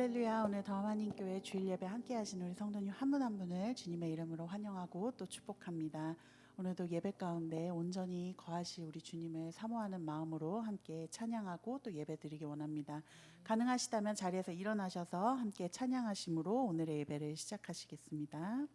할렐루야. 오늘 더하나님교회 주일 예배 함께 하신 우리 성도님 한 분 한 분을 주님의 이름으로 환영하고 또 축복합니다. 오늘도 예배 가운데 온전히 거하실 우리 주님을 사모하는 마음으로 함께 찬양하고 또 예배 드리기 원합니다. 가능하시다면 자리에서 일어나셔서 함께 찬양하심으로 오늘의 예배를 시작하시겠습니다.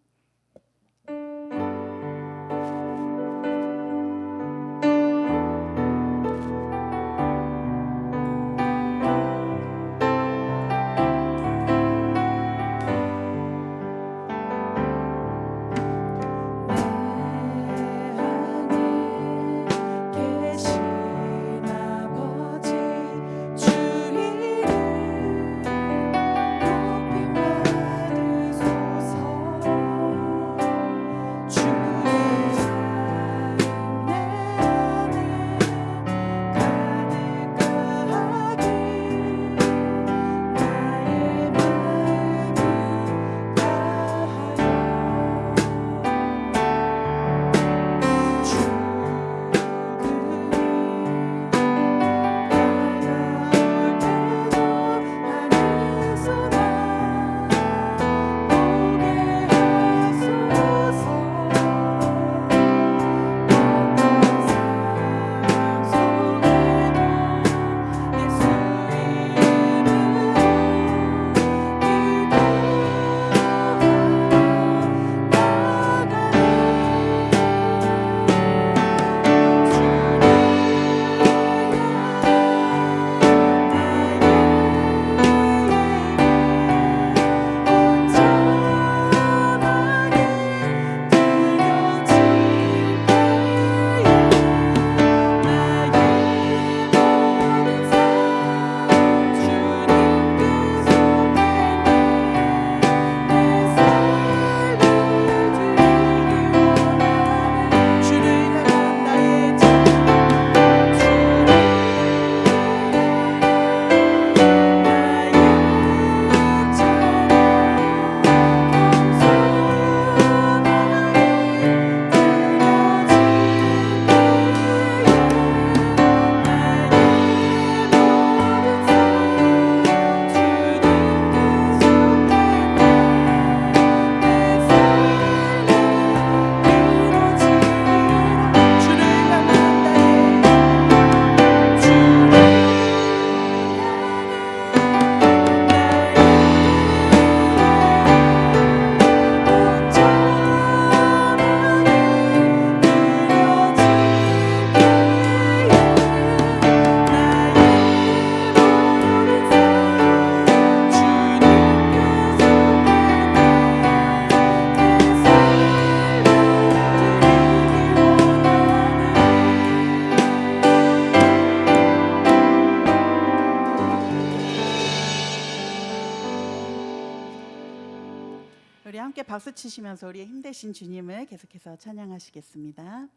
우리 함께 박수 치시면서 우리의 힘되신 주님을 계속해서 찬양하시겠습니다.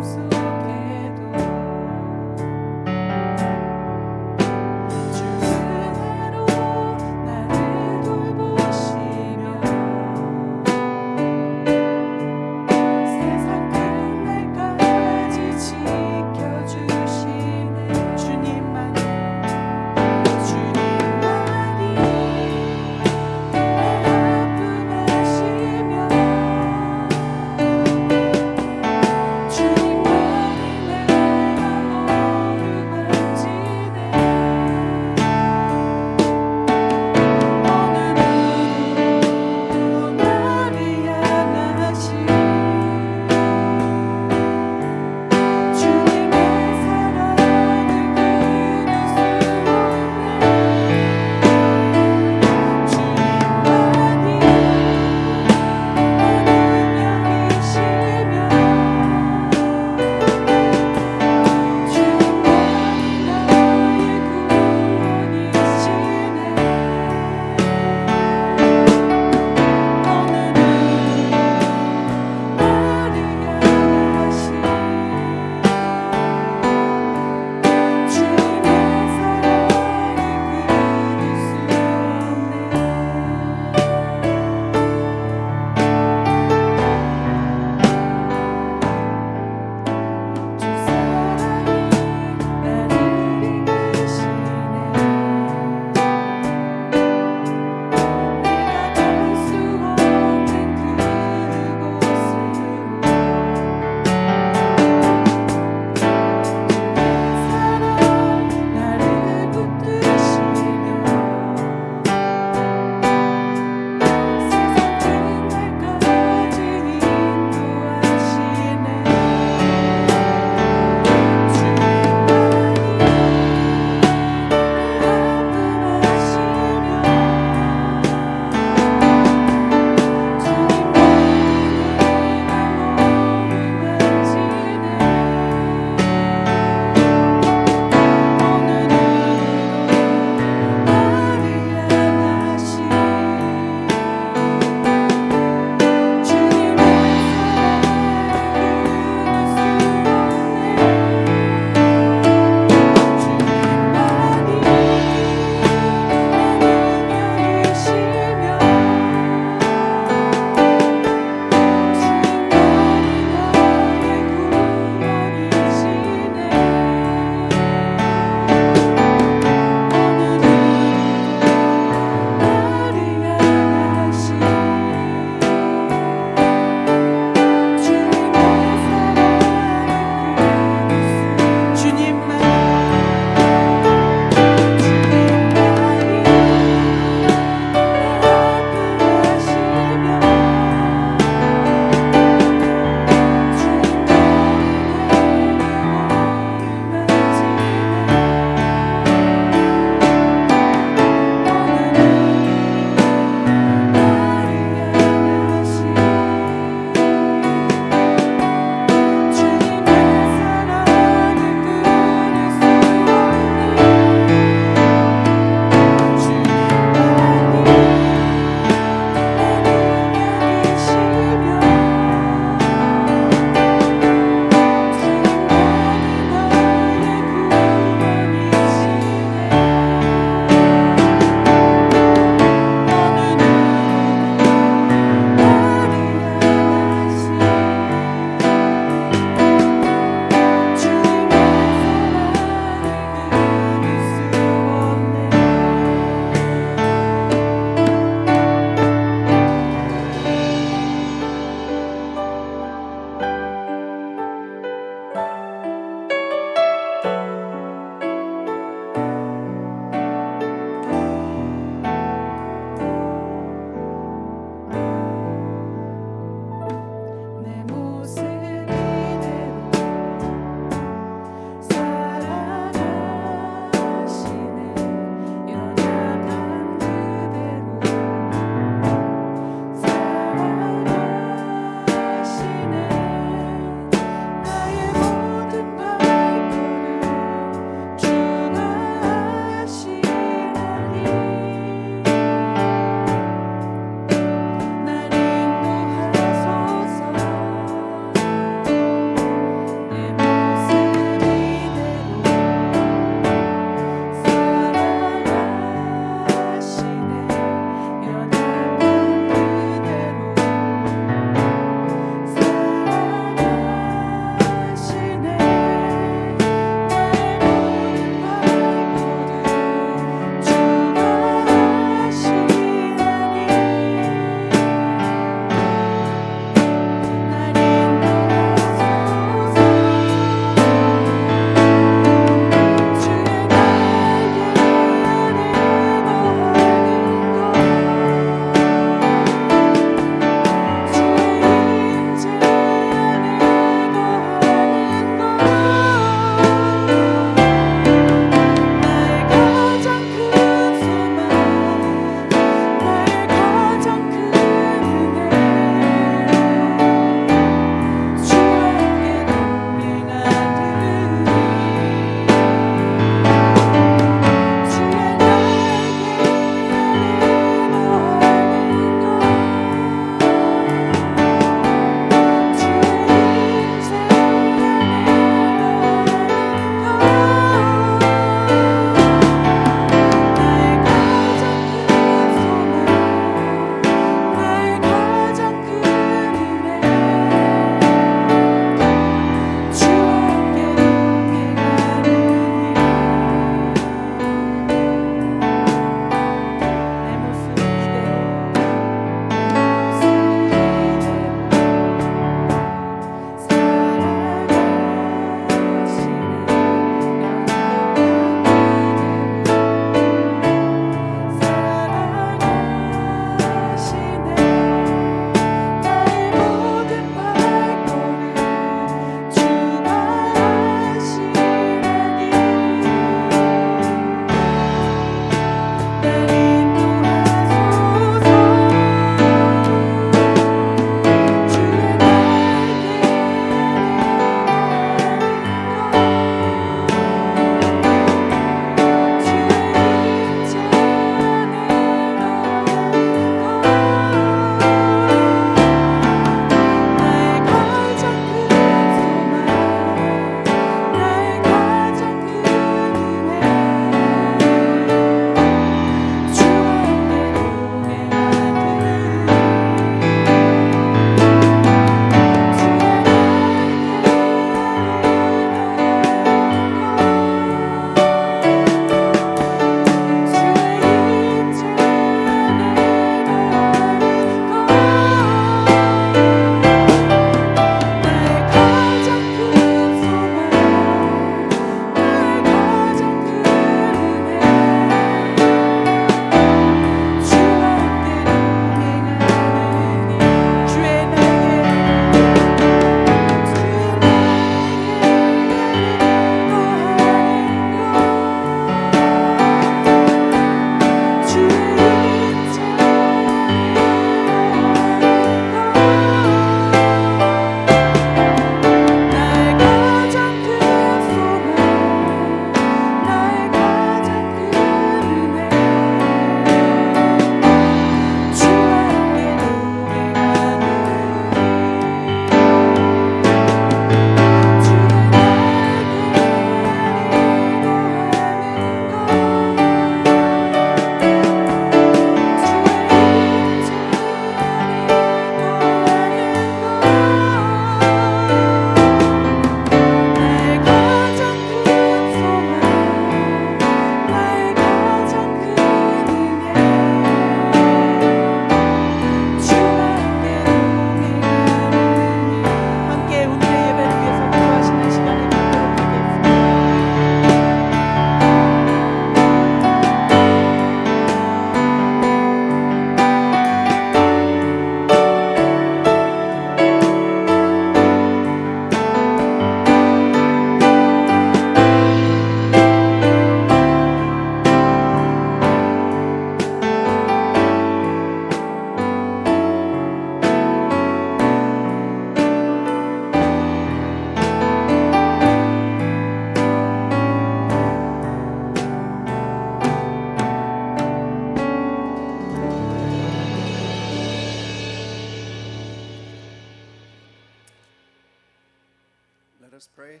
us pray.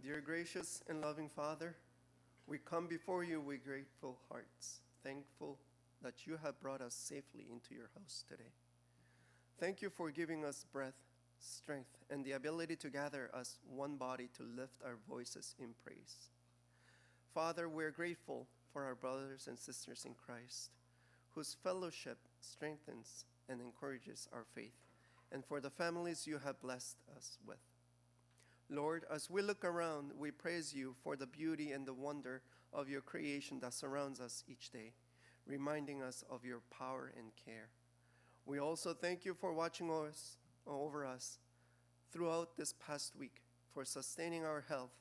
Dear gracious and loving Father, we come before you with grateful hearts, thankful that you have brought us safely into your house today. Thank you for giving us breath, strength, and the ability to gather as one body to lift our voices in praise. Father, we're grateful for our brothers and sisters in Christ, whose fellowship strengthens and encourages our faith, and for the families you have blessed us with. Lord, as we look around, we praise you for the beauty and the wonder of your creation that surrounds us each day, reminding us of your power and care. We also thank you for watching over us throughout this past week, for sustaining our health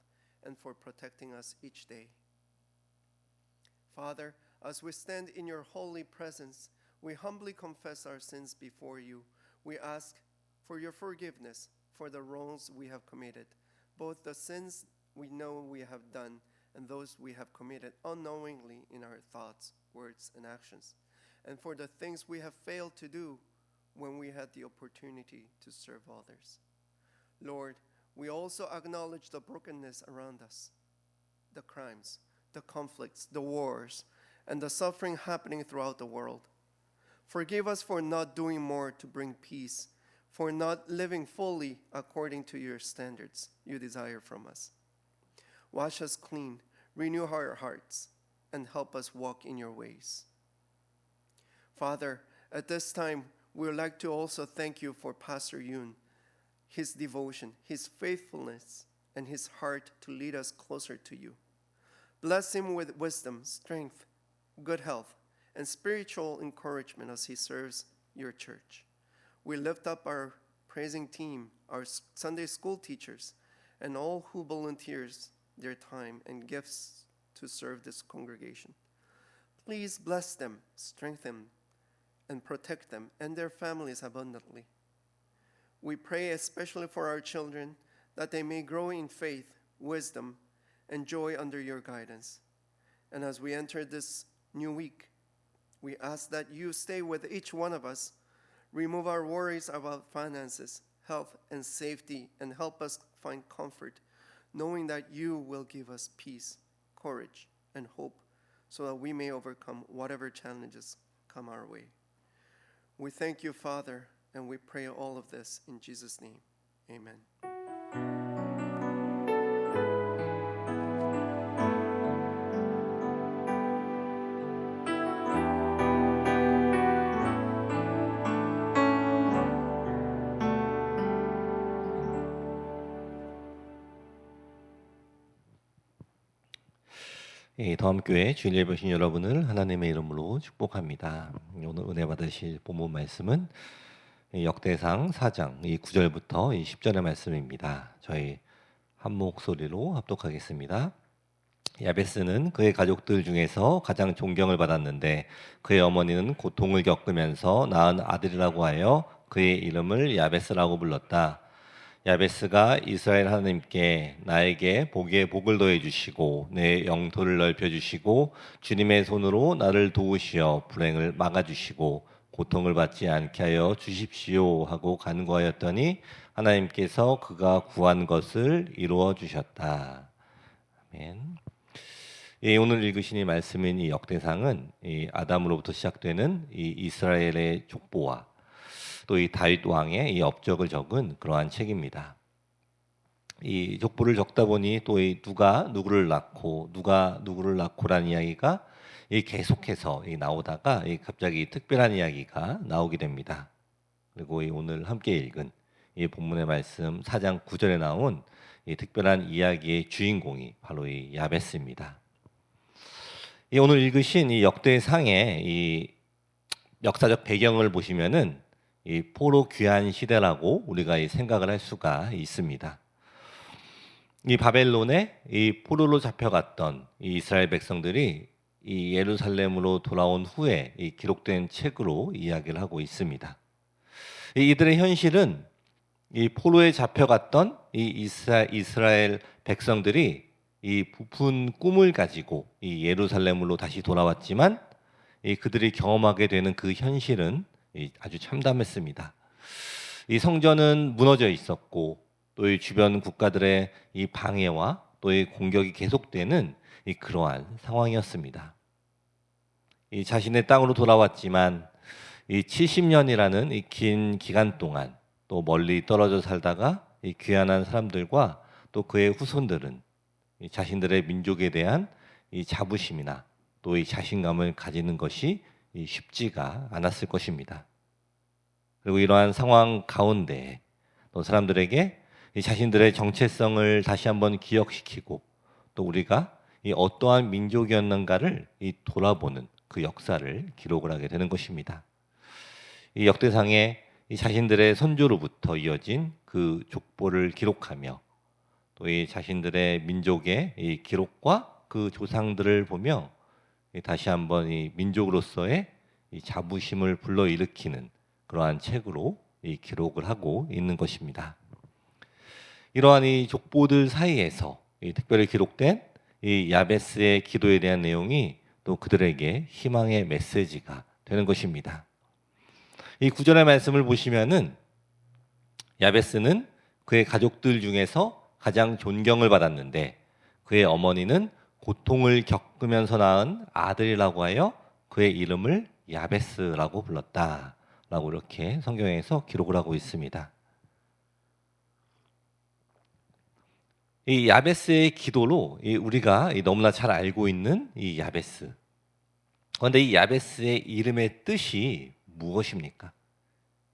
and for protecting us each day. Father, as we stand in your holy presence, we humbly confess our sins before you. We ask for your forgiveness for the wrongs we have committed, both the sins we know we have done and those we have committed unknowingly in our thoughts, words, and actions, and for the things we have failed to do when we had the opportunity to serve others. Lord, we also acknowledge the brokenness around us, the crimes, the conflicts, the wars, and the suffering happening throughout the world. Forgive us for not doing more to bring peace, for not living fully according to your standards you desire from us. Wash us clean, renew our hearts, and help us walk in your ways. Father, at this time, we would like to also thank you for Pastor Yoon, his devotion, his faithfulness, and his heart to lead us closer to you. Bless him with wisdom, strength, good health, and spiritual encouragement as he serves your church. We lift up our praising team, our Sunday school teachers, and all who volunteers their time and gifts to serve this congregation. Please bless them, strengthen, and protect them and their families abundantly. We pray especially for our children that they may grow in faith, wisdom, and joy under your guidance. And as we enter this new week, we ask that you stay with each one of us, remove our worries about finances, health, and safety, and help us find comfort, knowing that you will give us peace, courage, and hope, so that we may overcome whatever challenges come our way. We thank you, Father, and we pray all of this in Jesus' name. Amen. 더함교회 주일 예배 오신 여러분을 하나님의 이름으로 축복합니다. 오늘 은혜 받으실 본문 말씀은 역대상 4장 9절부터 10절의 말씀입니다. 저희 한 목소리로 합독하겠습니다. 야베스는 그의 가족들 중에서 가장 존경을 받았는데 그의 어머니는 고통을 겪으면서 낳은 아들이라고 하여 그의 이름을 야베스라고 불렀다. 야베스가 이스라엘 하나님께 나에게 복에 복을 더해 주시고 내 영토를 넓혀 주시고 주님의 손으로 나를 도우시어 불행을 막아 주시고 고통을 받지 않게 하여 주십시오 하고 간구하였더니 하나님께서 그가 구한 것을 이루어 주셨다. 아멘. 오늘 읽으신 이 말씀인 이 역대상은 이 아담으로부터 시작되는 이 이스라엘의 족보와 또 이 다윗 왕의 이 업적을 적은 그러한 책입니다. 이 족보를 적다 보니 또 이 누가 누구를 낳고 누가 누구를 낳고라는 이야기가 이 계속해서 이 나오다가 이 갑자기 특별한 이야기가 나오게 됩니다. 그리고 이 오늘 함께 읽은 이 본문의 말씀 4장 9절에 나온 이 특별한 이야기의 주인공이 바로 이 야베스입니다. 이 오늘 읽으신 이 역대상의 이 역사적 배경을 보시면은 이 포로 귀환 시대라고 우리가 이 생각을 할 수가 있습니다. 이 바벨론에 이 포로로 잡혀갔던 이 이스라엘 백성들이 이 예루살렘으로 돌아온 후에 이 기록된 책으로 이야기를 하고 있습니다. 이들의 현실은 이 포로에 잡혀갔던 이 이스라엘 백성들이 이 부푼 꿈을 가지고 이 예루살렘으로 다시 돌아왔지만 이 그들이 경험하게 되는 그 현실은 아주 참담했습니다. 이 성전은 무너져 있었고 또 또 이 주변 국가들의 이 방해와 또 이 공격이 계속되는 이 그러한 상황이었습니다. 이 자신의 땅으로 돌아왔지만 이 70년이라는 이 긴 기간 동안 또 멀리 떨어져 살다가 이 귀환한 사람들과 또 그의 후손들은 이 자신들의 민족에 대한 이 자부심이나 또 이 자신감을 가지는 것이 이 쉽지가 않았을 것입니다. 그리고 이러한 상황 가운데 또 사람들에게 이 자신들의 정체성을 다시 한번 기억시키고 또 우리가 이 어떠한 민족이었는가를 이 돌아보는 그 역사를 기록을 하게 되는 것입니다. 이 역대상에 이 자신들의 선조로부터 이어진 그 족보를 기록하며 또 이 자신들의 민족의 이 기록과 그 조상들을 보며 다시 한번 이 민족으로서의 이 자부심을 불러일으키는 그러한 책으로 이 기록을 하고 있는 것입니다. 이러한 이 족보들 사이에서 이 특별히 기록된 이 야베스의 기도에 대한 내용이 또 그들에게 희망의 메시지가 되는 것입니다. 이 구절의 말씀을 보시면은 야베스는 그의 가족들 중에서 가장 존경을 받았는데 그의 어머니는 고통을 겪으면서 낳은 아들이라고 하여 그의 이름을 야베스라고 불렀다라고 이렇게 성경에서 기록을 하고 있습니다. 이 야베스의 기도로 우리가 너무나 잘 알고 있는 이 야베스. 그런데 이 야베스의 이름의 뜻이 무엇입니까?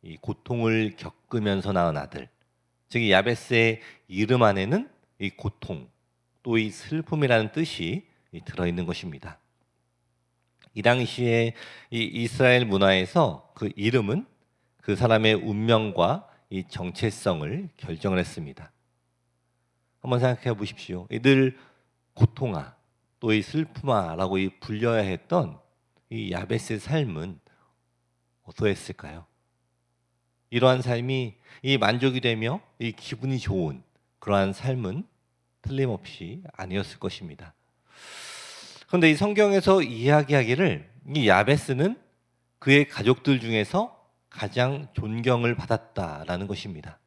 이 고통을 겪으면서 낳은 아들. 즉 이 야베스의 이름 안에는 이 고통, 또 이 슬픔이라는 뜻이 들어있는 것입니다. 이 당시에 이 이스라엘 문화에서 그 이름은 그 사람의 운명과 이 정체성을 결정을 했습니다. 한번 생각해 보십시오. 늘 고통아, 또 이 슬픔아라고 불려야 했던 이 야베스의 삶은 어떠했을까요? 이러한 삶이 이 만족이 되며 이 기분이 좋은 그러한 삶은 틀림없이 아니었을 것입니다. 그런데 이 성경에서 이야기하기를 이 야베스는 그의 가족들 중에서 가장 존경을 받았다라는 것입니다.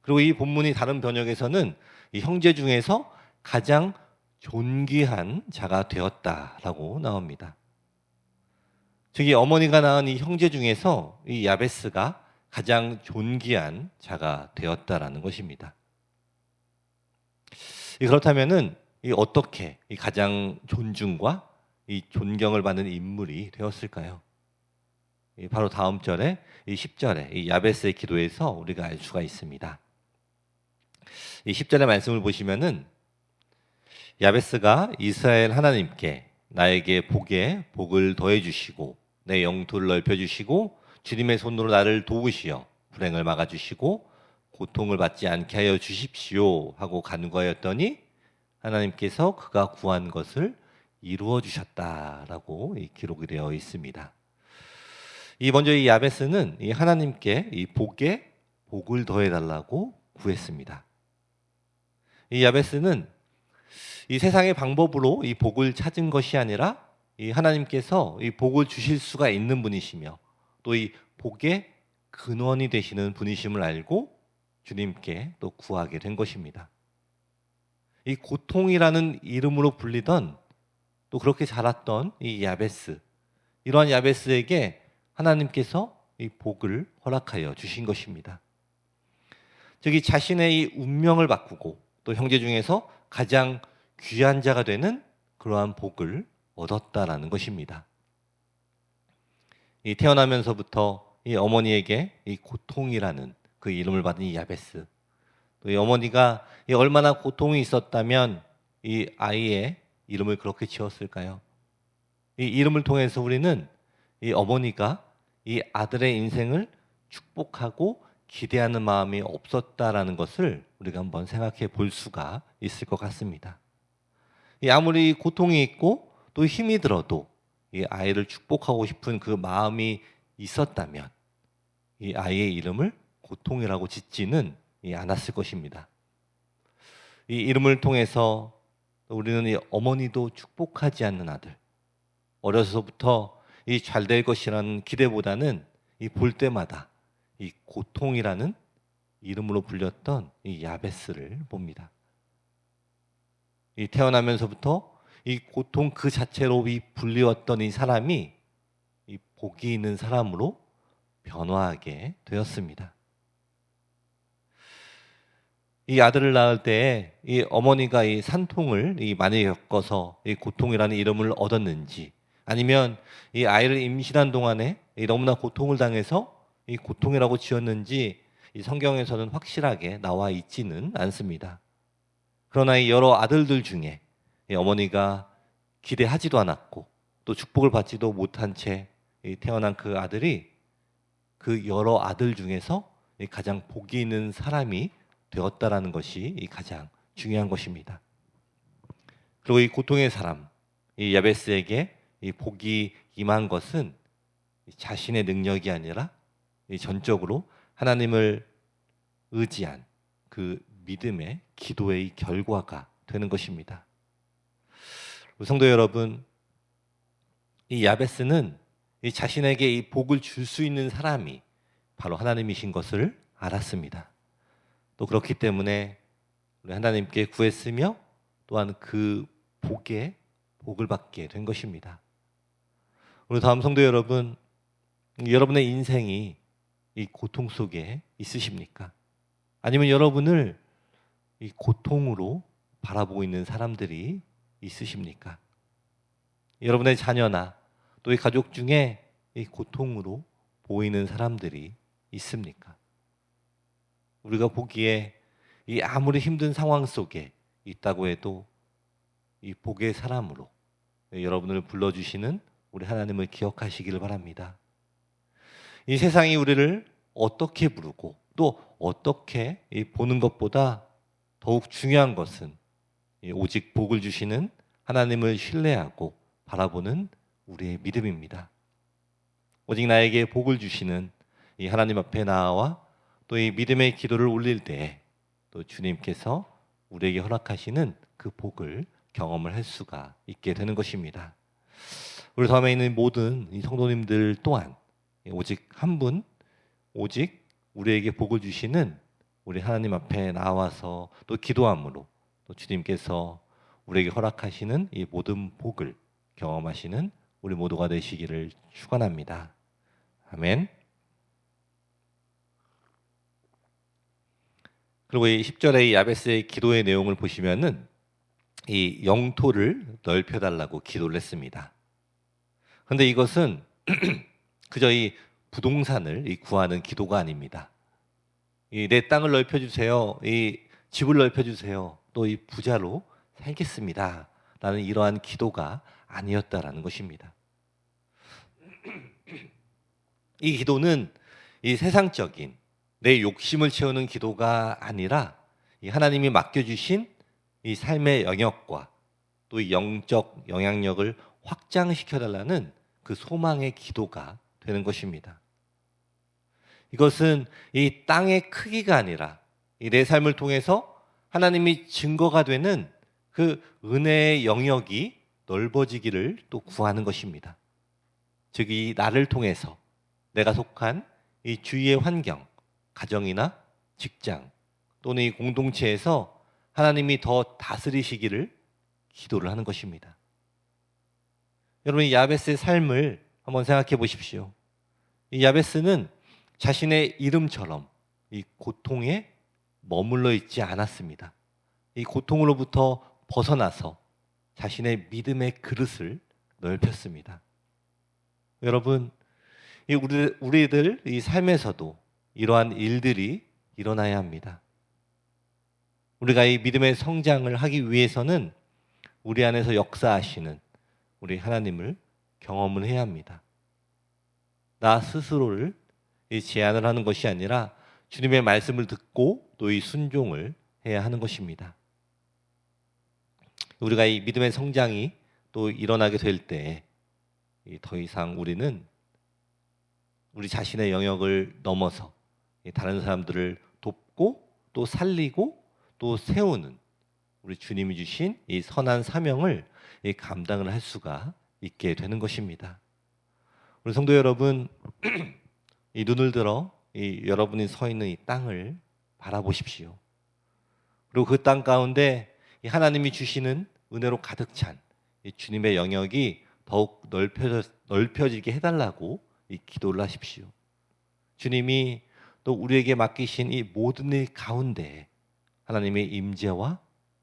그리고 이 본문이 다른 번역에서는 이 형제 중에서 가장 존귀한 자가 되었다라고 나옵니다. 즉 이 어머니가 낳은 이 형제 중에서 이 야베스가 가장 존귀한 자가 되었다라는 것입니다. 그렇다면은 어떻게 이 가장 존중과 이 존경을 받는 인물이 되었을까요? 바로 다음 절에 이 10절에 이 야베스의 기도에서 우리가 알 수가 있습니다. 이 10절의 말씀을 보시면은 야베스가 이스라엘 하나님께 나에게 복에 복을 더해 주시고 내 영토를 넓혀 주시고 주님의 손으로 나를 도우시어 불행을 막아 주시고 고통을 받지 않게 하여 주십시오 하고 간구하였더니 하나님께서 그가 구한 것을 이루어 주셨다라고 기록이 되어 있습니다. 먼저 이 야베스는 이 하나님께 이 복에 복을 더해 달라고 구했습니다. 이 야베스는 이 세상의 방법으로 이 복을 찾은 것이 아니라 이 하나님께서 이 복을 주실 수가 있는 분이시며 또 이 복의 근원이 되시는 분이심을 알고 주님께 또 구하게 된 것입니다. 이 고통이라는 이름으로 불리던 또 그렇게 자랐던 이 야베스, 이러한 야베스에게 하나님께서 이 복을 허락하여 주신 것입니다. 즉 이 자신의 이 운명을 바꾸고 또 형제 중에서 가장 귀한 자가 되는 그러한 복을 얻었다라는 것입니다. 이 태어나면서부터 이 어머니에게 이 고통이라는 그 이름을 받은 이 야베스, 또 이 어머니가 이 얼마나 고통이 있었다면 이 아이의 이름을 그렇게 지었을까요? 이 이름을 통해서 우리는 이 어머니가 이 아들의 인생을 축복하고 기대하는 마음이 없었다라는 것을 우리가 한번 생각해 볼 수가 있을 것 같습니다. 아무리 고통이 있고 또 힘이 들어도 이 아이를 축복하고 싶은 그 마음이 있었다면 이 아이의 이름을 고통이라고 짓지는 않았을 것입니다. 이 이름을 통해서 우리는 이 어머니도 축복하지 않는 아들, 어려서부터 이 잘될 것이라는 기대보다는 이 볼 때마다 이 고통이라는 이름으로 불렸던 이 야베스를 봅니다. 이 태어나면서부터 이 고통 그 자체로 이 불리웠던 이 사람이 이 복이 있는 사람으로 변화하게 되었습니다. 이 아들을 낳을 때 이 어머니가 이 산통을 이 많이 겪어서 이 고통이라는 이름을 얻었는지, 아니면 이 아이를 임신한 동안에 이 너무나 고통을 당해서 이 고통이라고 지었는지 이 성경에서는 확실하게 나와 있지는 않습니다. 그러나 이 여러 아들들 중에 이 어머니가 기대하지도 않았고 또 축복을 받지도 못한 채 태어난 그 아들이 그 여러 아들 중에서 가장 복이 있는 사람이 되었다라는 것이 가장 중요한 것입니다. 그리고 이 고통의 사람, 이 야베스에게 이 복이 임한 것은 자신의 능력이 아니라 전적으로 하나님을 의지한 그 믿음의 기도의 결과가 되는 것입니다. 성도 여러분, 이 야베스는 이 자신에게 이 복을 줄 수 있는 사람이 바로 하나님이신 것을 알았습니다. 또 그렇기 때문에 우리 하나님께 구했으며 또한 그 복에 복을 받게 된 것입니다. 우리 다음 성도 여러분, 여러분의 인생이 이 고통 속에 있으십니까? 아니면 여러분을 이 고통으로 바라보고 있는 사람들이 있으십니까? 여러분의 자녀나 또 이 가족 중에 이 고통으로 보이는 사람들이 있습니까? 우리가 보기에 이 아무리 힘든 상황 속에 있다고 해도 이 복의 사람으로 여러분을 불러주시는 우리 하나님을 기억하시기를 바랍니다. 이 세상이 우리를 어떻게 부르고 또 어떻게 보는 것보다 더욱 중요한 것은 오직 복을 주시는 하나님을 신뢰하고 바라보는 우리의 믿음입니다. 오직 나에게 복을 주시는 이 하나님 앞에 나아와 또 이 믿음의 기도를 올릴 때 또 주님께서 우리에게 허락하시는 그 복을 경험을 할 수가 있게 되는 것입니다. 우리 다음에 있는 모든 이 성도님들 또한 오직 한 분, 오직 우리에게 복을 주시는 우리 하나님 앞에 나와서 또 기도함으로 또 주님께서 우리에게 허락하시는 이 모든 복을 경험하시는 우리 모두가 되시기를 축원합니다. 아멘. 그리고 이 10절의 이 야베스의 기도의 내용을 보시면은 이 영토를 넓혀달라고 기도를 했습니다. 그런데 이것은 그저 이 부동산을 구하는 기도가 아닙니다. 내 땅을 넓혀주세요. 이 집을 넓혀주세요. 또 이 부자로 살겠습니다. 라는 이러한 기도가 아니었다라는 것입니다. 이 기도는 이 세상적인 내 욕심을 채우는 기도가 아니라 이 하나님이 맡겨주신 이 삶의 영역과 또 이 영적 영향력을 확장시켜달라는 그 소망의 기도가 되는 것입니다. 이것은 이 땅의 크기가 아니라 이 내 삶을 통해서 하나님이 증거가 되는 그 은혜의 영역이 넓어지기를 또 구하는 것입니다. 즉, 이 나를 통해서 내가 속한 이 주위의 환경, 가정이나 직장 또는 이 공동체에서 하나님이 더 다스리시기를 기도를 하는 것입니다. 여러분, 이 야베스의 삶을 한번 생각해 보십시오. 이 야베스는 자신의 이름처럼 이 고통에 머물러 있지 않았습니다. 이 고통으로부터 벗어나서 자신의 믿음의 그릇을 넓혔습니다. 여러분, 우리들 이 삶에서도 이러한 일들이 일어나야 합니다. 우리가 이 믿음의 성장을 하기 위해서는 우리 안에서 역사하시는 우리 하나님을 경험을 해야 합니다. 나 스스로를 제한을 하는 것이 아니라 주님의 말씀을 듣고 또 이 순종을 해야 하는 것입니다. 우리가 이 믿음의 성장이 또 일어나게 될 때 더 이상 우리는 우리 자신의 영역을 넘어서 다른 사람들을 돕고 또 살리고 또 세우는 우리 주님이 주신 이 선한 사명을 감당을 할 수가 있게 되는 것입니다. 우리 성도 여러분, 이 눈을 들어 이 여러분이 서 있는 이 땅을 바라보십시오. 그리고 그 땅 가운데 이 하나님이 주시는 은혜로 가득 찬 이 주님의 영역이 더욱 넓혀지게 해달라고 이 기도를 하십시오. 주님이 또 우리에게 맡기신 이 모든 일 가운데 하나님의 임재와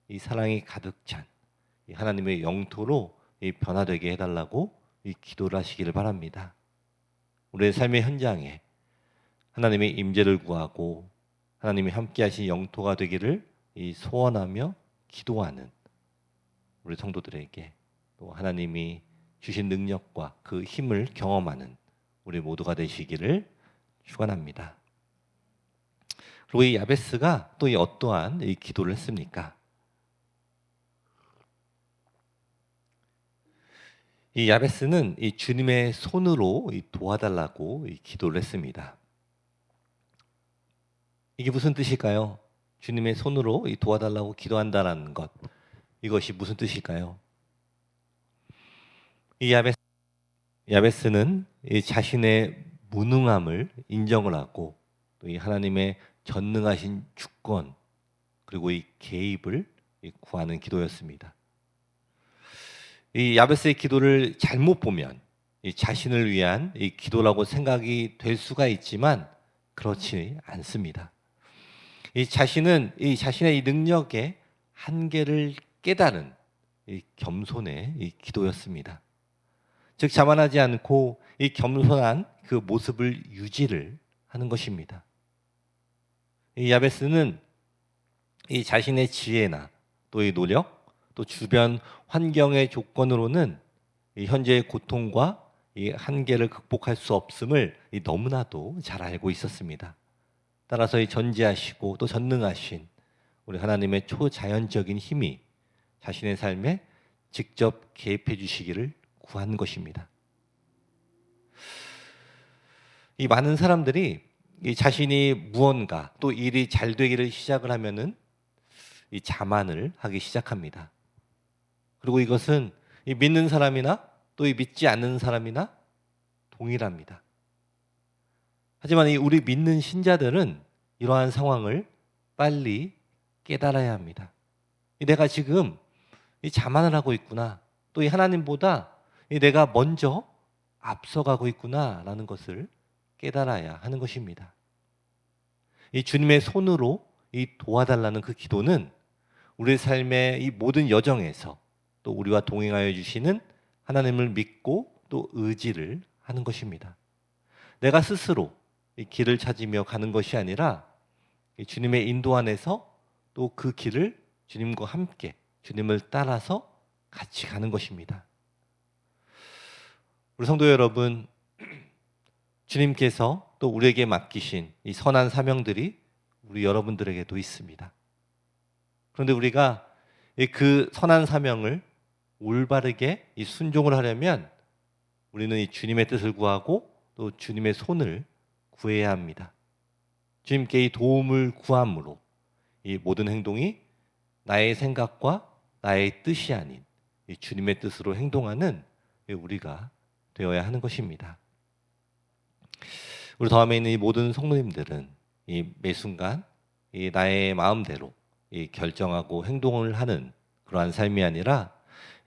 이 사랑이 가득 찬 이 하나님의 영토로 이 변화되게 해달라고 이 기도를 하시기를 바랍니다. 우리의 삶의 현장에 하나님의 임재를 구하고 하나님이 함께하신 영토가 되기를 이 소원하며 기도하는 우리 성도들에게 또 하나님이 주신 능력과 그 힘을 경험하는 우리 모두가 되시기를 축원합니다. 그리고 이 야베스가 또 이 어떠한 이 기도를 했습니까? 이 야베스는 이 주님의 손으로 이 도와달라고 이 기도를 했습니다. 이게 무슨 뜻일까요? 주님의 손으로 이 도와달라고 기도한다는 것, 이것이 무슨 뜻일까요? 이 야베스는 이 자신의 무능함을 인정을 하고 또 이 하나님의 전능하신 주권 그리고 이 개입을 구하는 기도였습니다. 이 야베스의 기도를 잘못 보면 이 자신을 위한 이 기도라고 생각이 될 수가 있지만 그렇지 않습니다. 이 자신은 이 자신의 이 능력의 한계를 깨달은 이 겸손의 이 기도였습니다. 즉 자만하지 않고 이 겸손한 그 모습을 유지를 하는 것입니다. 이 야베스는 이 자신의 지혜나 또 이 노력, 또 주변 환경의 조건으로는 이 현재의 고통과 이 한계를 극복할 수 없음을 이 너무나도 잘 알고 있었습니다. 따라서 이 전지하시고 또 전능하신 우리 하나님의 초자연적인 힘이 자신의 삶에 직접 개입해 주시기를 구한 것입니다. 이 많은 사람들이 이 자신이 무언가 또 일이 잘 되기를 시작을 하면은 이 자만을 하기 시작합니다. 그리고 이것은 이 믿는 사람이나 또 이 믿지 않는 사람이나 동일합니다. 하지만 이 우리 믿는 신자들은 이러한 상황을 빨리 깨달아야 합니다. 내가 지금 이 자만을 하고 있구나. 또 이 하나님보다 이 내가 먼저 앞서가고 있구나라는 것을 깨달아야 하는 것입니다. 이 주님의 손으로 이 도와달라는 그 기도는 우리 삶의 이 모든 여정에서 또 우리와 동행하여 주시는 하나님을 믿고 또 의지를 하는 것입니다. 내가 스스로 이 길을 찾으며 가는 것이 아니라 이 주님의 인도 안에서 또 그 길을 주님과 함께 주님을 따라서 같이 가는 것입니다. 우리 성도 여러분, 주님께서 또 우리에게 맡기신 이 선한 사명들이 우리 여러분들에게도 있습니다. 그런데 우리가 그 선한 사명을 올바르게 이 순종을 하려면 우리는 이 주님의 뜻을 구하고 또 주님의 손을 구해야 합니다. 주님께 이 도움을 구함으로 이 모든 행동이 나의 생각과 나의 뜻이 아닌 이 주님의 뜻으로 행동하는 우리가 되어야 하는 것입니다. 우리 다음에 있는 이 모든 성도님들은 이 매 순간 이 나의 마음대로 이 결정하고 행동을 하는 그러한 삶이 아니라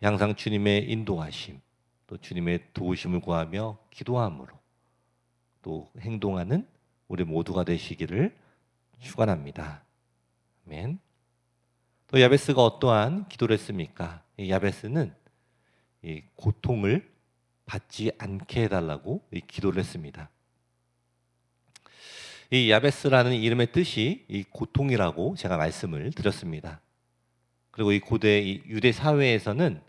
항상 주님의 인도하심 또 주님의 도우심을 구하며 기도함으로 또 행동하는 우리 모두가 되시기를 축원합니다. 아멘. 또 야베스가 어떠한 기도를 했습니까? 이 야베스는 이 고통을 받지 않게 해달라고 이 기도를 했습니다. 이 야베스라는 이름의 뜻이 이 고통이라고 제가 말씀을 드렸습니다. 그리고 이 고대 이 유대 사회에서는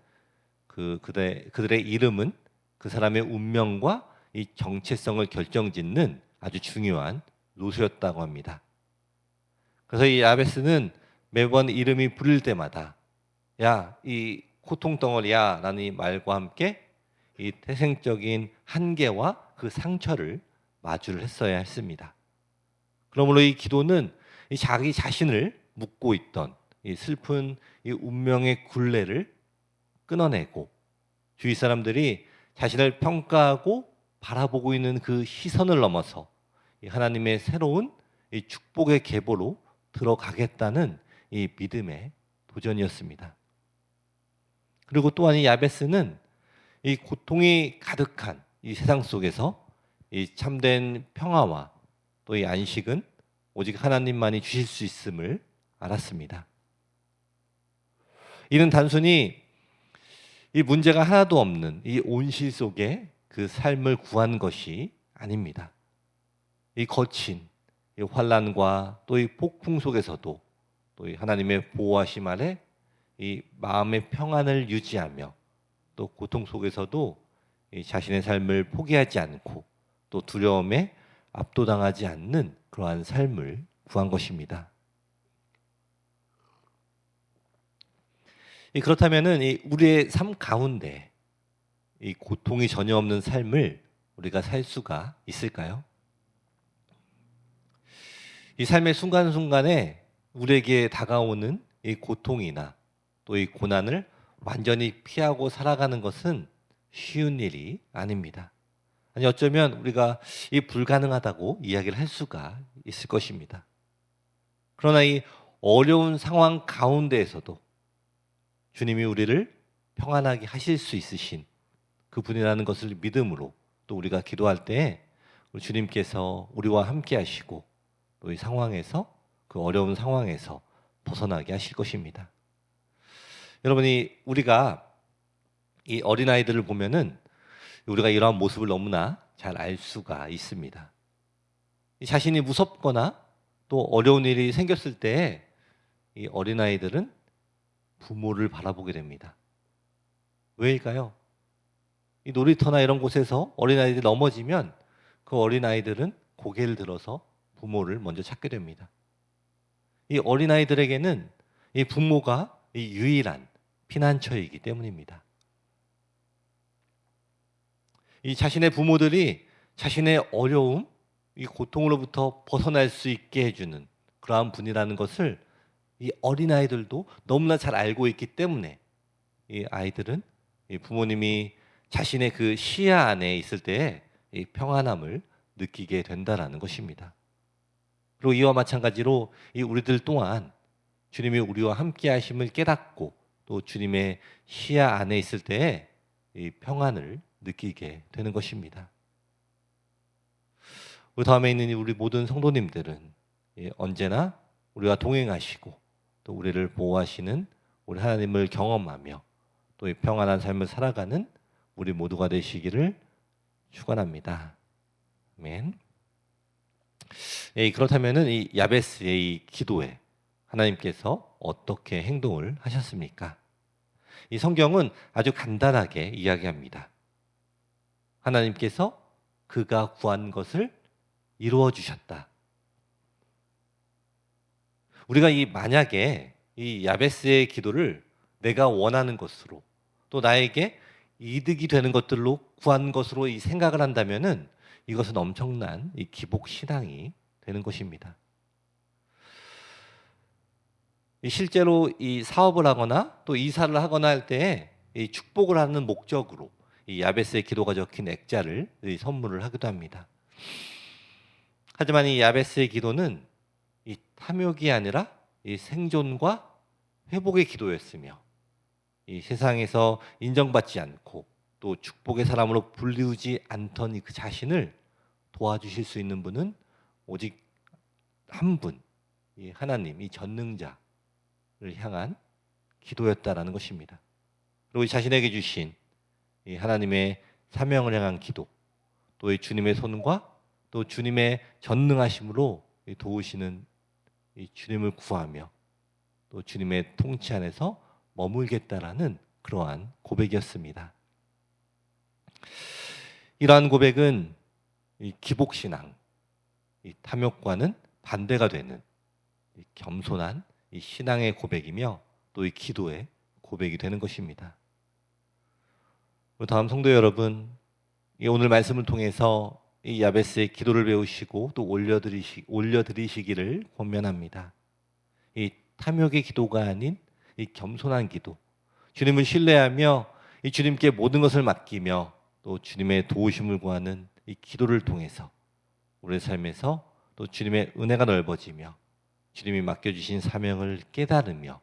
그들의 이름은 그 사람의 운명과 이 정체성을 결정짓는 아주 중요한 요소였다고 합니다. 그래서 이 야베스는 매번 이름이 부를 때마다 야, 이 고통 덩어리야 라는 이 말과 함께 이 태생적인 한계와 그 상처를 마주를 했어야 했습니다. 그러므로 이 기도는 이 자기 자신을 묶고 있던 이 슬픈 이 운명의 굴레를 끊어내고 주위 사람들이 자신을 평가하고 바라보고 있는 그 시선을 넘어서 이 하나님의 새로운 이 축복의 계보로 들어가겠다는 이 믿음의 도전이었습니다. 그리고 또한 이 야베스는 이 고통이 가득한 이 세상 속에서 이 참된 평화와 또 이 안식은 오직 하나님만이 주실 수 있음을 알았습니다. 이는 단순히 이 문제가 하나도 없는 이 온실 속에 그 삶을 구한 것이 아닙니다. 이 거친 이 환난과 또 이 폭풍 속에서도 또 이 하나님의 보호하심 아래 이 마음의 평안을 유지하며 또 고통 속에서도 이 자신의 삶을 포기하지 않고 또 두려움에 압도당하지 않는 그러한 삶을 구한 것입니다. 그렇다면은 이 우리의 삶 가운데 이 고통이 전혀 없는 삶을 우리가 살 수가 있을까요? 이 삶의 순간순간에 우리에게 다가오는 이 고통이나 또 이 고난을 완전히 피하고 살아가는 것은 쉬운 일이 아닙니다. 아니 어쩌면 우리가 이 불가능하다고 이야기를 할 수가 있을 것입니다. 그러나 이 어려운 상황 가운데에서도 주님이 우리를 평안하게 하실 수 있으신 그분이라는 것을 믿음으로 또 우리가 기도할 때 우리 주님께서 우리와 함께 하시고 또 이 상황에서 그 어려운 상황에서 벗어나게 하실 것입니다. 여러분이 우리가 이 어린아이들을 보면은 우리가 이러한 모습을 너무나 잘 알 수가 있습니다. 자신이 무섭거나 또 어려운 일이 생겼을 때 이 어린아이들은 부모를 바라보게 됩니다. 왜일까요? 이 놀이터나 이런 곳에서 어린아이들이 넘어지면 그 어린아이들은 고개를 들어서 부모를 먼저 찾게 됩니다. 이 어린아이들에게는 이 부모가 이 유일한 피난처이기 때문입니다. 이 자신의 부모들이 자신의 어려움, 이 고통으로부터 벗어날 수 있게 해주는 그러한 분이라는 것을 이 어린아이들도 너무나 잘 알고 있기 때문에 이 아이들은 이 부모님이 자신의 그 시야 안에 있을 때에 이 평안함을 느끼게 된다라는 것입니다. 그리고 이와 마찬가지로 이 우리들 또한 주님이 우리와 함께 하심을 깨닫고 또 주님의 시야 안에 있을 때에 이 평안을 느끼게 되는 것입니다. 우리 다음에 있는 우리 모든 성도님들은 언제나 우리와 동행하시고 또 우리를 보호하시는 우리 하나님을 경험하며 또 이 평안한 삶을 살아가는 우리 모두가 되시기를 축원합니다. 아멘. 그렇다면은 이 야베스의 이 기도에 하나님께서 어떻게 행동을 하셨습니까? 이 성경은 아주 간단하게 이야기합니다. 하나님께서 그가 구한 것을 이루어 주셨다. 우리가 만약에 이 야베스의 기도를 내가 원하는 것으로 또 나에게 이득이 되는 것들로 구한 것으로 이 생각을 한다면은 이것은 엄청난 이 기복 신앙이 되는 것입니다. 실제로 이 사업을 하거나 또 이사를 하거나 할 때에 이 축복을 하는 목적으로 이 야베스의 기도가 적힌 액자를 선물을 하기도 합니다. 하지만 이 야베스의 기도는 이 탐욕이 아니라 이 생존과 회복의 기도였으며 이 세상에서 인정받지 않고 또 축복의 사람으로 불리우지 않던 그 자신을 도와주실 수 있는 분은 오직 한 분, 이 하나님, 이 전능자를 향한 기도였다라는 것입니다. 그리고 자신에게 주신 이 하나님의 사명을 향한 기도, 또 이 주님의 손과 또 주님의 전능하심으로 도우시는 이 주님을 구하며 또 주님의 통치 안에서 머물겠다라는 그러한 고백이었습니다. 이러한 고백은 이 기복신앙, 이 탐욕과는 반대가 되는 이 겸손한 이 신앙의 고백이며 또 이 기도의 고백이 되는 것입니다. 다음 성도 여러분, 이 오늘 말씀을 통해서 이 야베스의 기도를 배우시고 또 올려드리시기를 권면합니다. 이 탐욕의 기도가 아닌 이 겸손한 기도, 주님을 신뢰하며 이 주님께 모든 것을 맡기며 또 주님의 도우심을 구하는 이 기도를 통해서 우리의 삶에서 또 주님의 은혜가 넓어지며 주님이 맡겨주신 사명을 깨달으며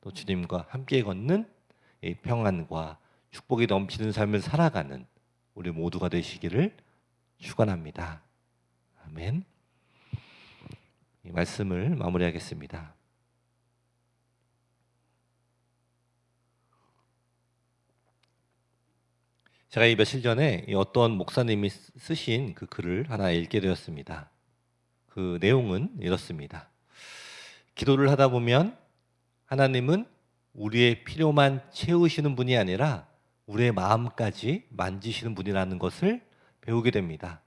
또 주님과 함께 걷는 이 평안과 축복이 넘치는 삶을 살아가는 우리 모두가 되시기를 축원합니다. 아멘. 이 말씀을 마무리하겠습니다. 제가 이 며칠 전에 어떤 목사님이 쓰신 그 글을 하나 읽게 되었습니다. 그 내용은 이렇습니다. 기도를 하다 보면 하나님은 우리의 필요만 채우시는 분이 아니라 우리의 마음까지 만지시는 분이라는 것을 배우게 됩니다.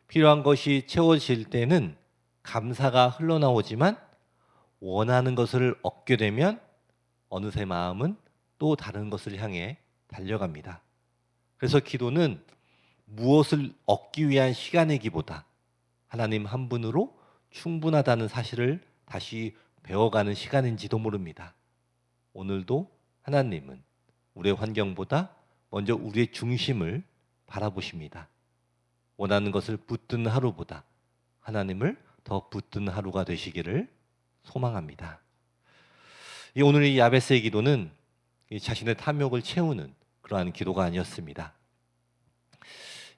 필요한 것이 채워질 때는 감사가 흘러나오지만 원하는 것을 얻게 되면 어느새 마음은 또 다른 것을 향해 달려갑니다. 그래서 기도는 무엇을 얻기 위한 시간이기보다 하나님 한 분으로 충분하다는 사실을 다시 배워가는 시간인지도 모릅니다. 오늘도 하나님은 우리의 환경보다 먼저 우리의 중심을 바라보십니다. 원하는 것을 붙드는 하루보다 하나님을 더 붙드는 하루가 되시기를 소망합니다. 오늘 이 야베스의 기도는 자신의 탐욕을 채우는 그러한 기도가 아니었습니다.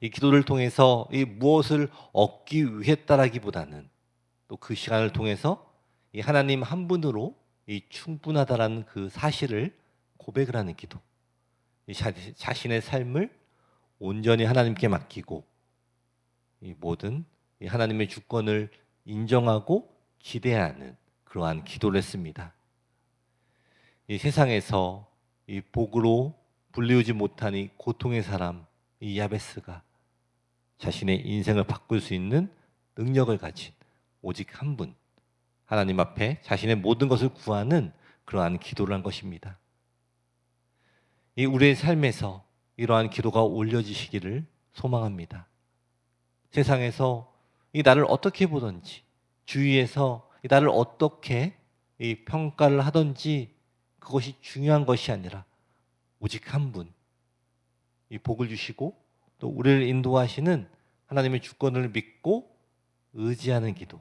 이 기도를 통해서 이 무엇을 얻기 위했다라기보다는 또 그 시간을 통해서 이 하나님 한 분으로 이 충분하다라는 그 사실을 고백을 하는 기도. 이 자신의 삶을 온전히 하나님께 맡기고 이 모든 이 하나님의 주권을 인정하고 기대하는 그러한 기도를 했습니다. 이 세상에서 이 복으로 불리우지 못한 이 고통의 사람 이 야베스가 자신의 인생을 바꿀 수 있는 능력을 가진 오직 한 분, 하나님 앞에 자신의 모든 것을 구하는 그러한 기도를 한 것입니다. 이 우리의 삶에서 이러한 기도가 올려지시기를 소망합니다. 세상에서 이 나를 어떻게 보든지, 주위에서 이 나를 어떻게 이 평가를 하든지 그것이 중요한 것이 아니라 오직 한 분, 이 복을 주시고 또 우리를 인도하시는 하나님의 주권을 믿고 의지하는 기도.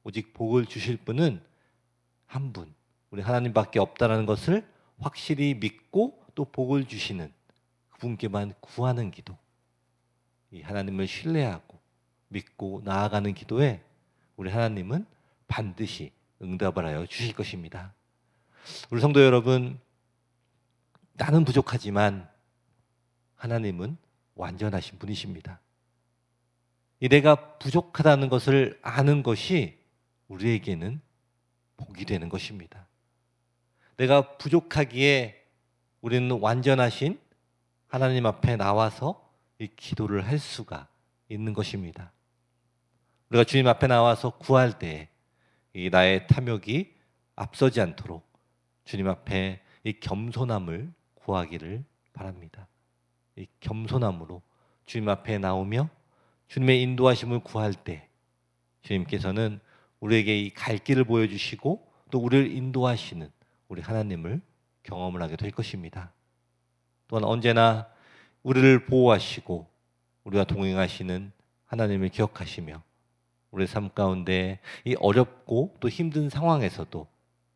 오직 복을 주실 분은 한 분, 우리 하나님밖에 없다는 것을 확실히 믿고 또 복을 주시는 그분께만 구하는 기도. 이 하나님을 신뢰하고 믿고 나아가는 기도에 우리 하나님은 반드시 응답을 하여 주실 것입니다. 우리 성도 여러분, 나는 부족하지만 하나님은 완전하신 분이십니다. 이 내가 부족하다는 것을 아는 것이 우리에게는 복이 되는 것입니다. 내가 부족하기에 우리는 완전하신 하나님 앞에 나와서 이 기도를 할 수가 있는 것입니다. 우리가 주님 앞에 나와서 구할 때 이 나의 탐욕이 앞서지 않도록 주님 앞에 이 겸손함을 구하기를 바랍니다. 이 겸손함으로 주님 앞에 나오며 주님의 인도하심을 구할 때 주님께서는 우리에게 이 갈 길을 보여주시고 또 우리를 인도하시는 우리 하나님을 경험을 하게 될 것입니다. 또한 언제나 우리를 보호하시고 우리와 동행하시는 하나님을 기억하시며 우리 삶 가운데 이 어렵고 또 힘든 상황에서도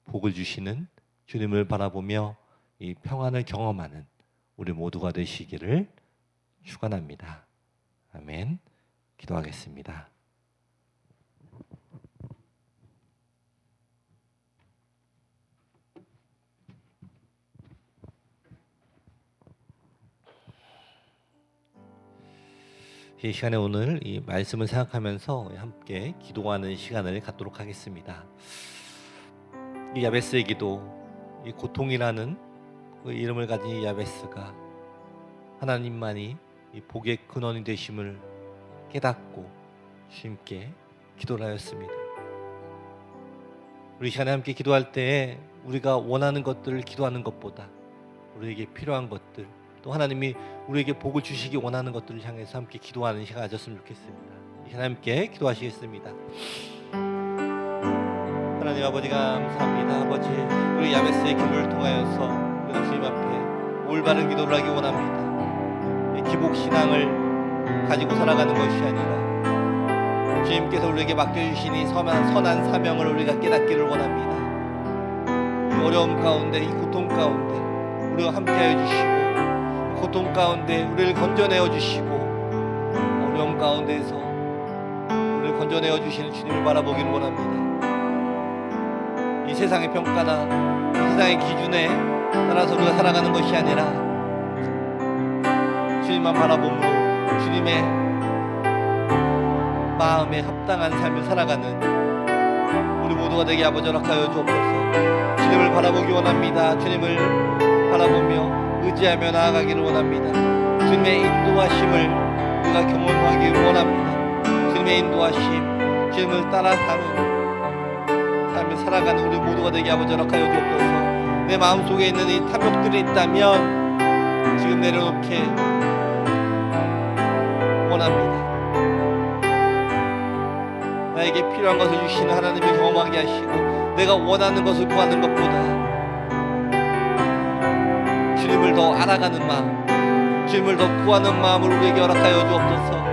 복을 주시는 주님을 바라보며 이 평안을 경험하는 우리 모두가 되시기를 축원합니다. 아멘. 기도하겠습니다. 이 시간에 오늘 이 말씀을 생각하면서 함께 기도하는 시간을 갖도록 하겠습니다. 이 야베스의 기도, 이 고통이라는 그 이름을 가진 이 야베스가 하나님만이 이 복의 근원이 되심을 깨닫고 주님께 기도를 하였습니다. 우리 시간에 함께 기도할 때에 우리가 원하는 것들을 기도하는 것보다 우리에게 필요한 것들, 또 하나님이 우리에게 복을 주시기 원하는 것들을 향해서 함께 기도하는 시간 가졌으면 좋겠습니다. 이 시간 함께 기도하시겠습니다. 하나님 아버지 감사합니다. 아버지, 우리 야베스의 기도를 통하여서 우리가 주님 앞에 올바른 기도를 하기 원합니다. 이 기복 신앙을 가지고 살아가는 것이 아니라 주님께서 우리에게 맡겨주신 이 선한 사명을 우리가 깨닫기를 원합니다. 이 어려움 가운데, 이 고통 가운데 우리가 함께하여 주시고, 고통 가운데 우리를 건져내어 주시고, 어려움 가운데에서 우리를 건져내어 주시는 주님을 바라보기를 원합니다. 이 세상의 평가나 이 세상의 기준에 따라서 우리가 살아가는 것이 아니라 주님만 바라봄으로 주님의 마음에 합당한 삶을 살아가는 우리 모두가 되게 아버지 허락하여 주옵소서. 주님을 바라보기 원합니다. 주님을 바라보며 의지하며 나아가기를 원합니다. 주님의 인도하심을 우리가 경험하기를 원합니다. 주님의 인도하심, 주님을 따라 사는 삶을 살아가는 우리 모두가 되게 아버지 허락하여 주옵소서. 내 마음속에 있는 이 탐욕들이 있다면 지금 내려놓게 원합니다. 나에게 필요한 것을 주시는 하나님을 경험하게 하시고, 내가 원하는 것을 구하는 것보다 주님을 더 알아가는 마음, 주님을 더 구하는 마음을 우리에게 허락하여 주옵소서.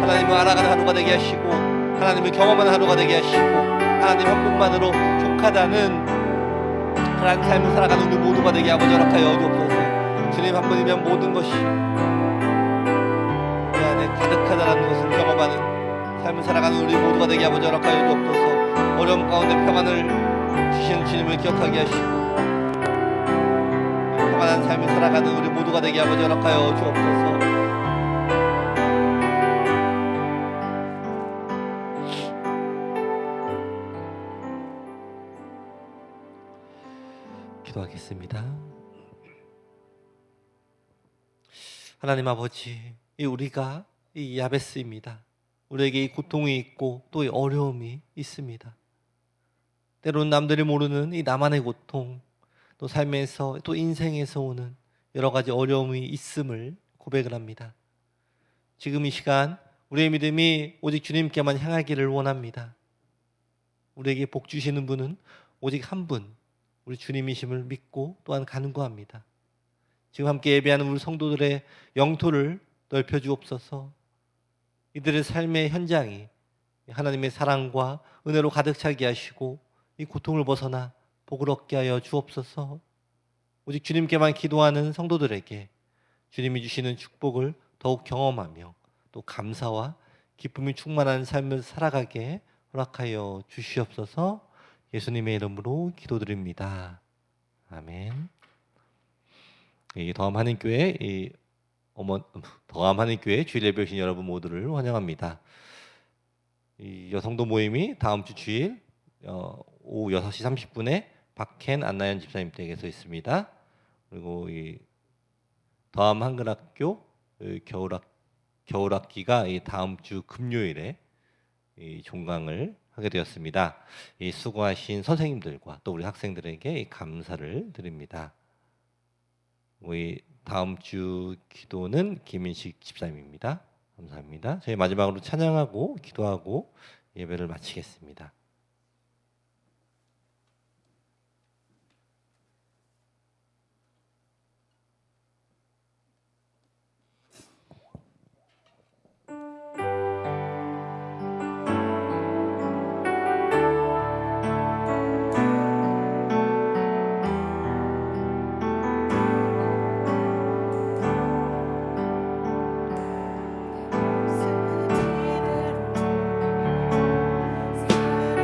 하나님을 알아가는 하루가 되게 하시고, 하나님을 경험하는 하루가 되게 하시고, 하나님 한 분만으로 족하다는 하나님 삶을 살아가는 우리 모두가 되게 아버지 허락하여 주옵소서. 주님 한 분이면 모든 것이 우리 안에 가득하다는 것을 경험하는 삶을 살아가는 우리 모두가 되게 아버지 허락하여 주옵소서. 어려움 가운데 평안을 주시는 주님을 기억하게 하시고, 평안한 삶을 살아가는 우리 모두가 되게 아버지 허락하여 주옵소서. 기도하겠습니다. 하나님 아버지, 우리가 이 야베스입니다. 우리에게 이 고통이 있고 또 이 어려움이 있습니다. 때로는 남들이 모르는 이 나만의 고통, 또 삶에서 또 인생에서 오는 여러 가지 어려움이 있음을 고백을 합니다. 지금 이 시간 우리의 믿음이 오직 주님께만 향하기를 원합니다. 우리에게 복 주시는 분은 오직 한 분, 우리 주님이심을 믿고 또한 간구합니다. 지금 함께 예배하는 우리 성도들의 영토를 넓혀 주옵소서. 이들의 삶의 현장이 하나님의 사랑과 은혜로 가득 차게 하시고, 이 고통을 벗어나 복을 얻게 하여 주옵소서. 오직 주님께만 기도하는 성도들에게 주님이 주시는 축복을 더욱 경험하며 또 감사와 기쁨이 충만한 삶을 살아가게 허락하여 주시옵소서. 예수님의 이름으로 기도드립니다. 아멘. 더함 한인교회 더함 한인교회 주일 예배 오신 여러분 모두를 환영합니다. 이 여성도 모임이 다음 주 주일 오후 6시 30분에 박hen 안나연 집사님 댁에서 있습니다. 그리고 이 더함 한글학교 겨울학기가 이 다음 주 금요일에 이 종강을 하게 되었습니다. 이 수고하신 선생님들과 또 우리 학생들에게 이 감사를 드립니다. 우리 다음 주 기도는 김인식 집사님입니다. 감사합니다. 저희 마지막으로 찬양하고 기도하고 예배를 마치겠습니다. 사랑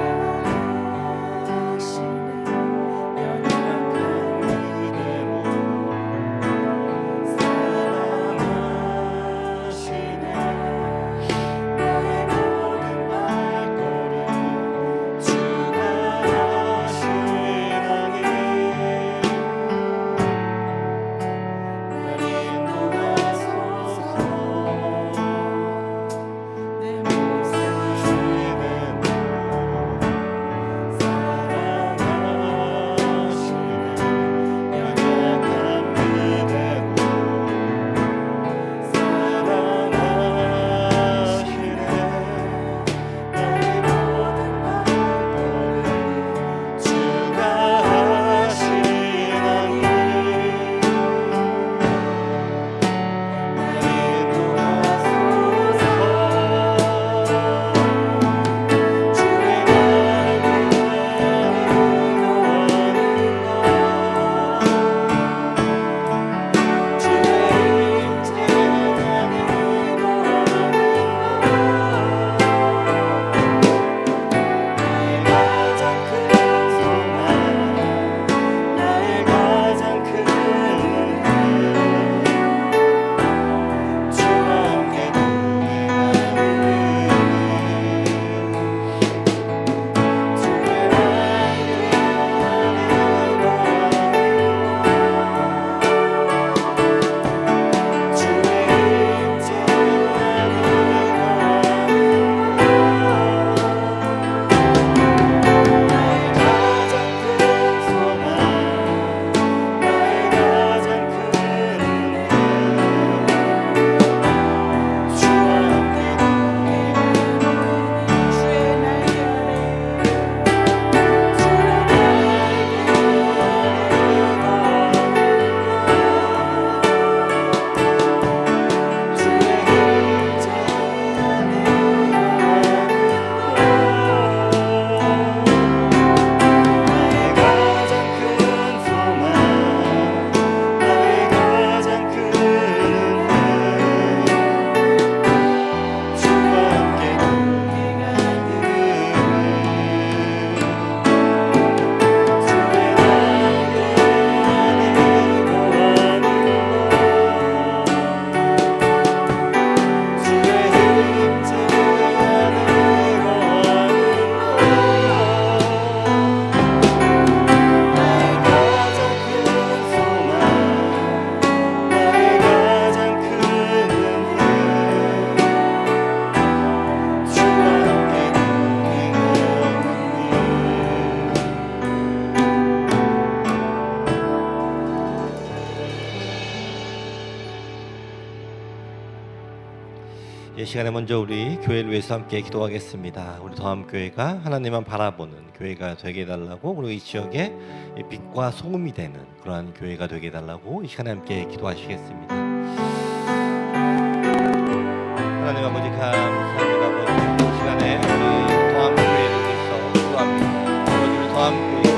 이 시간에 먼저 우리 교회를 위해서 함께 기도하겠습니다. 우리 더함교회가 하나님만 바라보는 교회가 되게 해달라고, 그리고 이 지역에 이 빛과 소금이 되는 그러한 교회가 되게 해달라고 이 시간에 함께 기도하시겠습니다. 하나님 아버지 감사합니다. 아버지 이 시간에 우리 더함교회를 위해서 기도합니다. 아버지 우리 더함교회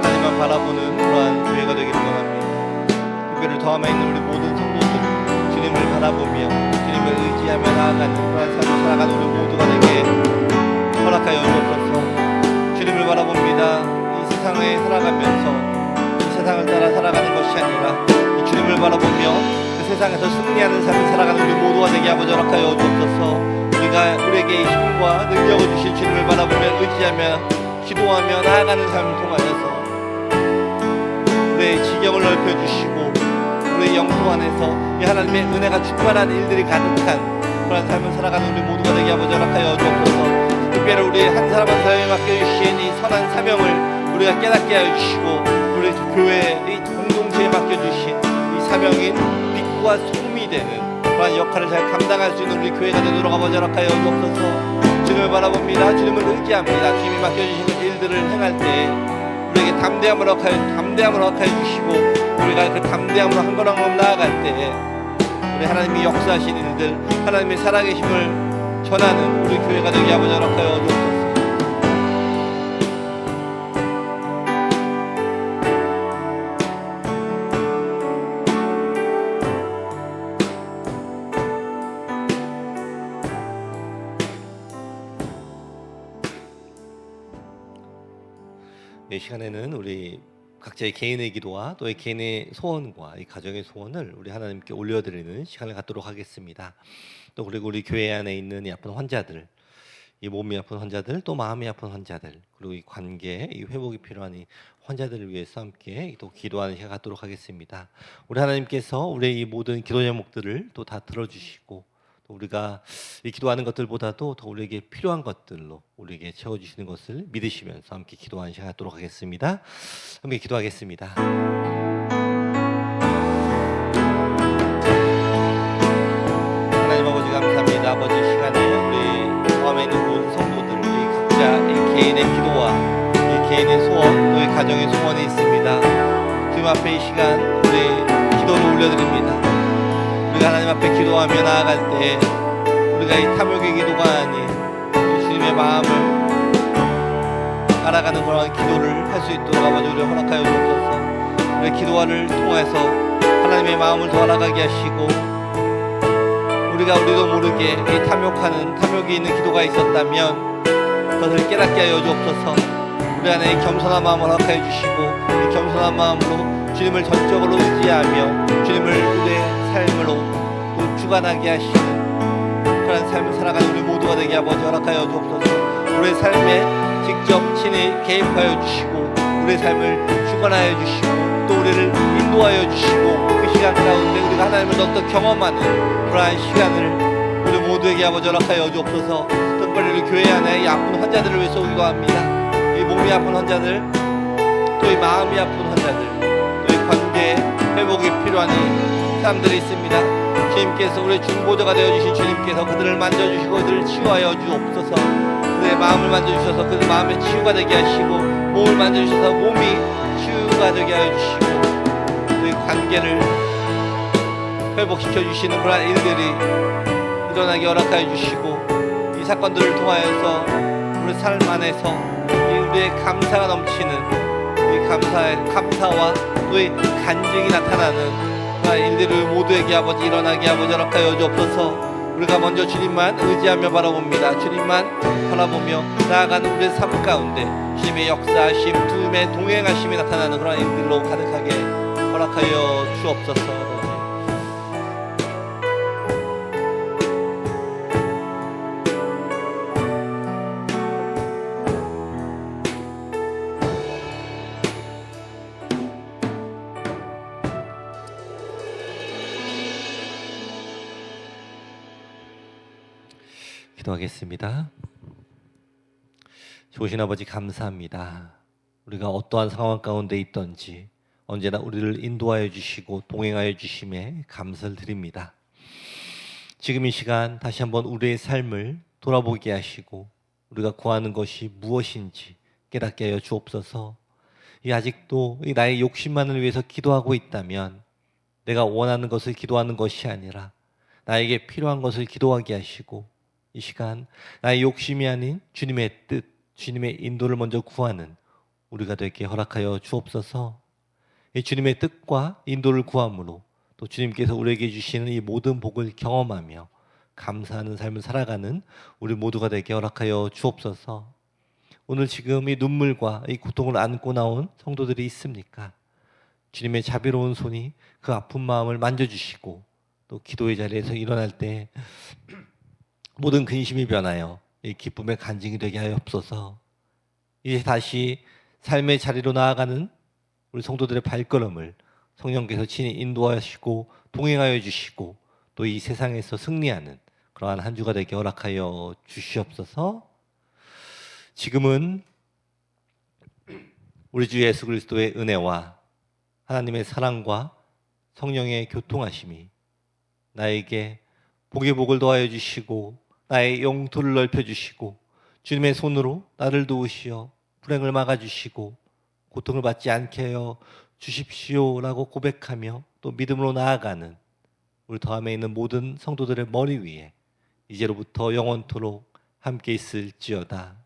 하나님만 바라보는 그러한 교회가 되기를 원합니다. 특별히 더함에 있는 우리 모든 성도들 주님을 바라보며 주님을 의지하며 나아가는 그러한 삶을 살아가는 우리 모두가 되게 허락하여 주옵소서. 주님을 바라봅니다. 이 세상에 살아가면서 이 세상을 따라 살아가는 것이 아니라 이 주님을 바라보며 그 세상에서 승리하는 삶을 살아가는 우리 모두가 되게 아버지 허락하여 주옵소서. 우리에게 이 힘과 능력을 주신 주님을 바라보며 의지하며 기도하며 나아가는 삶을 통하여서 우리의 지경을 넓혀주시고 우리의 영토 안에서 이 하나님의 은혜가 충만한 일들이 가득한 그런 삶을 살아가는 우리 모두가 되게 아버지 허락하여 주옵소서. 특별히 우리 한 사람 한 사람에 맡겨주신 이 선한 사명을 우리가 깨닫게 하여 주시고 우리 교회의 이 공동체에 맡겨주신 이 사명인 빛과 소금이 되는 그런 역할을 잘 감당할 수 있는 우리 교회가 되도록 아버지 허락하여 주옵소서. 주님을 바라봅니다. 주님을 의지합니다. 주님이 맡겨주시는 일들을 행할 때 우리에게 담대함을 허락하여 주시고 우리가 그 담대함으로 한 걸음 한 걸음 나아갈 때 우리 하나님이 역사하신 일들 하나님의 살아계심을 전하는 우리 교회가 되게 아버지 허락하여 주옵소서. 이 시간에는 우리 각자의 개인의 기도와 또 이 개인의 소원과 이 가정의 소원을 우리 하나님께 올려드리는 시간을 갖도록 하겠습니다. 또 그리고 우리 교회 안에 있는 이 아픈 환자들, 이 몸이 아픈 환자들, 또 마음이 아픈 환자들, 그리고 이 관계, 이 회복이 필요한 이 환자들을 위해서 함께 또 기도하는 시간 갖도록 하겠습니다. 우리 하나님께서 우리의 이 모든 기도 제목들을 또 다 들어주시고 또 우리가 이 기도하는 것들보다도 더 우리에게 필요한 것들로 우리에게 채워주시는 것을 믿으시면서 함께 기도하는 시간 갖도록 하겠습니다. 함께 기도하겠습니다. 하나님 아버지 감사합니다. 아버지 시간에 우리 포함에 있는 모든 성도들 우리 각자 이 개인의 기도와 이 개인의 소원 또 이 가정의 소원이 있습니다. 주님 앞에 이 시간 우리 기도를 올려드립니다. 우리가 하나님 앞에 기도하며 나아갈 때 우리가 이 탐욕의 기도가 아닌 주님의 마음을 알아가는 그런 기도를 할 수 있도록 아버지 우리 허락하여 주옵소서. 우리 기도를 통해서 하나님의 마음을 더 알아가게 하시고 우리도 모르게 이 탐욕이 있는 기도가 있었다면 그것을 깨닫게 하여 주옵소서. 우리 안에 이 겸손한 마음을 허락하여 주시고 이 겸손한 마음으로 주님을 전적으로 의지하며 주님을 우리의 삶으로 또 주관하게 하시는 그런 삶을 살아가는 우리 모두가 되게 아버지 허락하여 주옵소서. 우리의 삶에 직접 친히 개입하여 주시고 우리의 삶을 주관하여 주시고 또 우리를 인도하여 주시고 그 시간 가운데 우리가 하나님을 더욱더 경험하는 그러한 시간을 우리 모두에게 아버지 허락하여 주옵소서. 특별히 우리 교회 안에 이 아픈 환자들을 위해서 기도합니다. 이 몸이 아픈 환자들 또 이 마음이 아픈 환자들 또 이 관계에 회복이 필요한 사람들이 있습니다. 주님께서 우리의 중보자가 되어주신 주님께서 그들을 만져주시고 그들을 치유하여 주옵소서. 그들의 마음을 만져주셔서 그들 마음의 치유가 되게 하시고 몸을 만져주셔서 몸이 치유가 되게 하여 주시고 그의 관계를 회복시켜 주시는 그런 일들이 일어나게 허락하여 주시고 이 사건들을 통하여서 우리 삶 안에서 우리의 감사가 넘치는 이 감사와 또 이 간증이 나타나는 그런 일들을 모두에게 아버지 일어나게 아버지 허락하여 주옵소서. 우리가 먼저 주님만 의지하며 바라봅니다. 주님만 바라보며 나아가는 우리의 삶 가운데 주님의 역사하심, 주님의 동행하심이 나타나는 그런 일들로 가득하게 허락하여 주옵소서. 기도하겠습니다. 좋으신 아버지 감사합니다. 우리가 어떠한 상황 가운데 있든지 언제나 우리를 인도하여 주시고 동행하여 주심에 감사를 드립니다. 지금 이 시간 다시 한번 우리의 삶을 돌아보게 하시고 우리가 구하는 것이 무엇인지 깨닫게 하여 주옵소서. 이 아직도 이 나의 욕심만을 위해서 기도하고 있다면 내가 원하는 것을 기도하는 것이 아니라 나에게 필요한 것을 기도하게 하시고 이 시간 나의 욕심이 아닌 주님의 뜻, 주님의 인도를 먼저 구하는 우리가 되게 허락하여 주옵소서. 이 주님의 뜻과 인도를 구함으로 또 주님께서 우리에게 주시는 이 모든 복을 경험하며 감사하는 삶을 살아가는 우리 모두가 되게 허락하여 주옵소서. 오늘 지금 이 눈물과 이 고통을 안고 나온 성도들이 있습니까? 주님의 자비로운 손이 그 아픈 마음을 만져주시고 또 기도의 자리에서 일어날 때 모든 근심이 변하여 이 기쁨의 간증이 되게 하옵소서. 이제 다시 삶의 자리로 나아가는 우리 성도들의 발걸음을 성령께서 친히 인도하시고 동행하여 주시고 또 이 세상에서 승리하는 그러한 한 주가 되게 허락하여 주시옵소서. 지금은 우리 주 예수 그리스도의 은혜와 하나님의 사랑과 성령의 교통하심이 나에게 복의 복을 더하여 주시고 나의 영토를 넓혀주시고 주님의 손으로 나를 도우시어 불행을 막아주시고 고통을 받지 않게 하여 주십시오라고 고백하며 또 믿음으로 나아가는 우리 더함에 있는 모든 성도들의 머리 위에 이제로부터 영원토록 함께 있을지어다.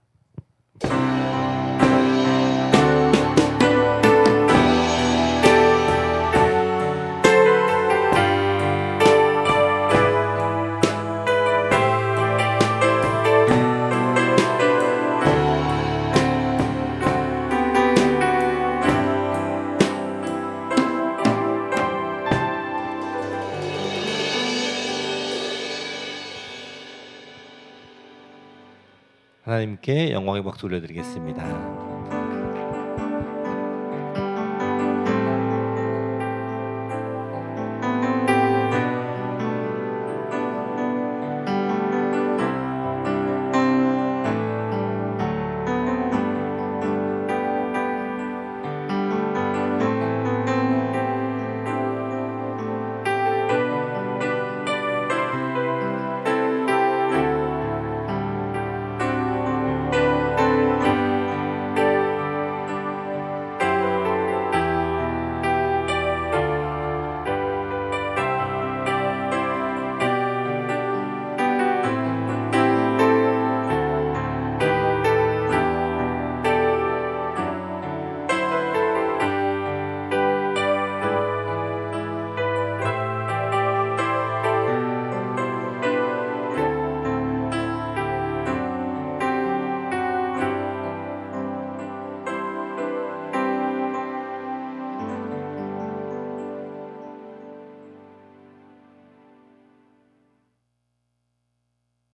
하나님께 영광의 박수 올려드리겠습니다.